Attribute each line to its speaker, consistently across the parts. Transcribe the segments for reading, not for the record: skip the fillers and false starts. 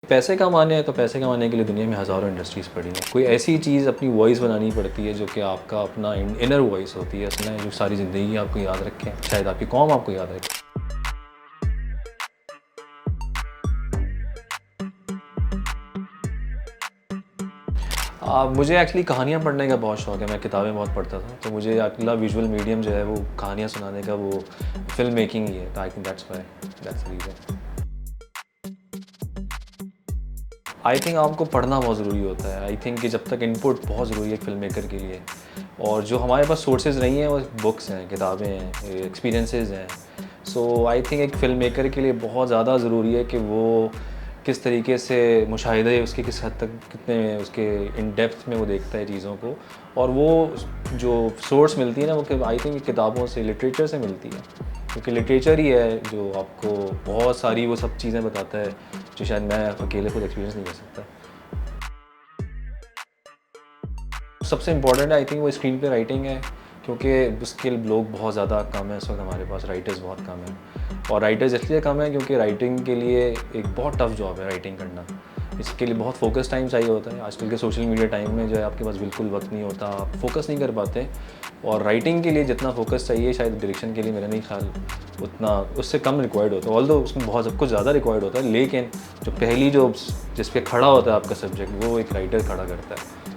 Speaker 1: पैसे कमाने हैं तो पैसे कमाने के लिए दुनिया में हज़ारों इंडस्ट्रीज़ पड़ी हैं। कोई ऐसी चीज़ अपनी वॉइस बनानी पड़ती है जो कि आपका अपना इनर वॉइस होती है, उसमें जो सारी ज़िंदगी आपको याद रखें, शायद आपकी कौम आपको याद रखे। मुझे एक्चुअली कहानियाँ पढ़ने का बहुत शौक है, मैं किताबें बहुत पढ़ता था, तो मुझे अगला विजुअल मीडियम जो है वो कहानियाँ सुनाने का वो फ़िल्म मेकिंग ही है, तो I think that's the reason. I think आपको पढ़ना बहुत ज़रूरी होता है। आई थिंक कि जब तक इनपुट बहुत ज़रूरी है एक फ़िल्म मेकर के लिए, और जो हमारे पास सोर्सेज़ नहीं हैं वो बुक्स हैं, किताबें हैं, एक्सपीरियंसेस हैं। सो आई थिंक एक फ़िल्म मेकर के लिए बहुत ज़्यादा ज़रूरी है कि वो किस तरीके से मुशाहिदे उसके किस हद तक कितने उसके इन डेप्थ में वो देखता है चीज़ों को, और वो जो सोर्स मिलती है ना वो आई थिंक किताबों से, लिटरेचर से मिलती है, क्योंकि लिटरेचर ही है जो आपको बहुत सारी वो सब चीज़ें बताता है जो शायद मैं अकेले खुद एक्सपीरियंस नहीं कर सकता। सबसे इम्पोर्टेंट आई थिंक वो स्क्रीन पे राइटिंग है, क्योंकि उसके लोग बहुत ज़्यादा कम है इस वक्त हमारे पास, राइटर्स बहुत कम हैं। और राइटर्स इसलिए कम है क्योंकि राइटिंग के लिए एक बहुत टफ जॉब है राइटिंग करना। इसके लिए बहुत फोकस टाइम चाहिए होता है। आजकल के सोशल मीडिया टाइम में जो है आपके पास बिल्कुल वक्त नहीं होता, आप फोकस नहीं कर पाते। और राइटिंग के लिए जितना फोकस चाहिए शायद डायरेक्शन के लिए मेरा नहीं ख्याल उतना, उससे कम रिक्वायर्ड होता है। ऑल्दो उसमें बहुत सब कुछ ज़्यादा रिक्वायर्ड होता है, लेकिन जो पहली जो जिस पे खड़ा होता है आपका सब्जेक्ट, वो एक राइटर खड़ा करता है।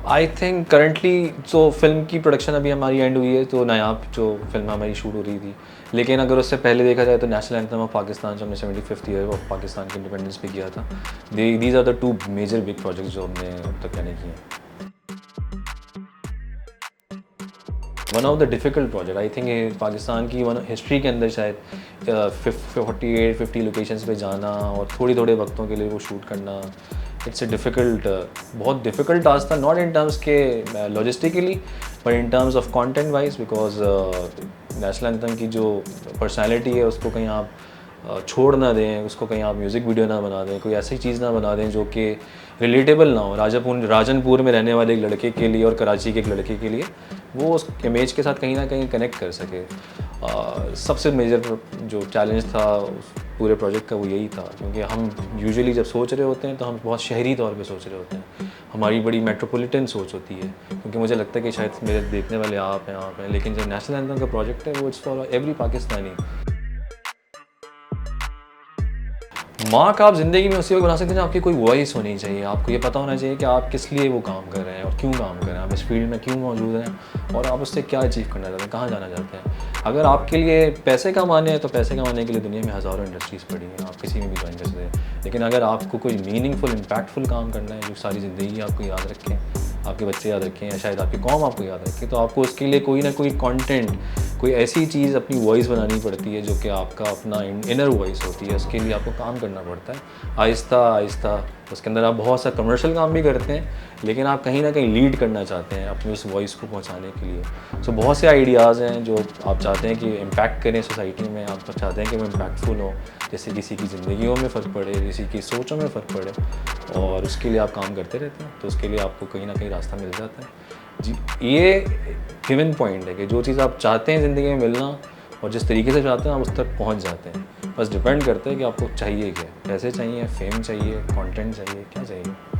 Speaker 1: आई थिंक करंटली जो फ़िल्म की प्रोडक्शन अभी हमारी एंड हुई है, तो नायाब जो फ़िल्म हमारी शूट हो रही थी, लेकिन अगर उससे पहले देखा जाए तो नेशनल एंथम ऑफ पाकिस्तान जो हमने 75th ईयर ऑफ पाकिस्तान के इंडिपेंडेंस पे किया था, these are the two major big projects जो हमने अब तक मैंने किए हैं। One of the difficult project I think Pakistan की वन हिस्ट्री के अंदर शायद 48-50 लोकेशंस पे जाना और थोड़े थोड़े वक्तों के लिए वो शूट करना, इट्स अ डिफ़िकल्ट, बहुत डिफ़िकल्ट टास्क था, नॉट इन टर्म्स के logistically but in terms of content wise, because national anthem की जो पर्सनैलिटी है उसको कहीं आप छोड़ ना दें, उसको कहीं आप म्यूज़िक वीडियो ना बना दें, कोई ऐसी चीज़ ना बना दें जो कि रिलेटेबल ना हो राजनपुर में रहने वाले एक लड़के के लिए और कराची के एक लड़के के लिए, वो उस इमेज के साथ कहीं ना कहीं कनेक्ट कर सके। सबसे मेजर जो चैलेंज था उस पूरे प्रोजेक्ट का वो यही था, क्योंकि हम यूजुअली जब सोच रहे होते हैं तो हम बहुत शहरी तौर पे सोच रहे होते हैं, हमारी बड़ी मेट्रोपॉलिटन सोच होती है, क्योंकि मुझे लगता है कि शायद मेरे देखने वाले आप हैं, लेकिन जो नेशनल एंथम का प्रोजेक्ट है वो it's for every Pakistani. Mark आप ज़िंदगी में उसी वक्त बना सकते हैं जब आपकी कोई वॉइस होनी चाहिए, आपको ये पता होना चाहिए कि आप किस लिए वो काम कर रहे हैं और क्यों काम कर रहे हैं, आप इस फील्ड में क्यों मौजूद हैं और आप उससे क्या अचीव करना चाहते हैं, कहाँ जाना चाहते हैं। अगर आपके लिए पैसे कमाने हैं तो पैसे कमाने के लिए दुनिया में हज़ारों इंडस्ट्रीज़ पड़ी हैं, आप किसी में भी ज्वाइन कर सकते हैं। लेकिन अगर आपको कोई मीनिंगफुल इम्पैक्टफुल काम करना है जो सारी ज़िंदगी आपको याद रखें, आपके बच्चे याद रखें या शायद आपकी कौम आपको याद रखे, तो आपको उसके लिए कोई ना कोई कंटेंट, कोई ऐसी चीज़ अपनी वॉइस बनानी पड़ती है जो कि आपका अपना इनर वॉइस होती है। उसके लिए आपको काम करना पड़ता है आहिस्ता आहिस्ता। उसके अंदर आप बहुत सा कमर्शियल काम भी करते हैं, लेकिन आप कहीं ना कहीं लीड करना चाहते हैं अपनी उस वॉइस को पहुंचाने के लिए। सो बहुत से आइडियाज़ हैं जो आप चाहते हैं कि इम्पैक्ट करें सोसाइटी में, आप चाहते हैं कि वो इम्पैक्टफुल हो, जैसे किसी की ज़िंदगियों में फ़र्क पड़े, किसी की सोचों में फ़र्क पड़े, और उसके लिए आप काम करते रहते हैं, तो उसके लिए आपको कहीं ना कहीं रास्ता मिल जाता है। जी, ये गिवन पॉइंट है कि जो चीज़ आप चाहते हैं ज़िंदगी में मिलना और जिस तरीके से चाहते हैं आप उस तक पहुंच जाते हैं। बस डिपेंड करता है कि आपको चाहिए क्या, पैसे चाहिए, फेम चाहिए, कंटेंट चाहिए, क्या चाहिए।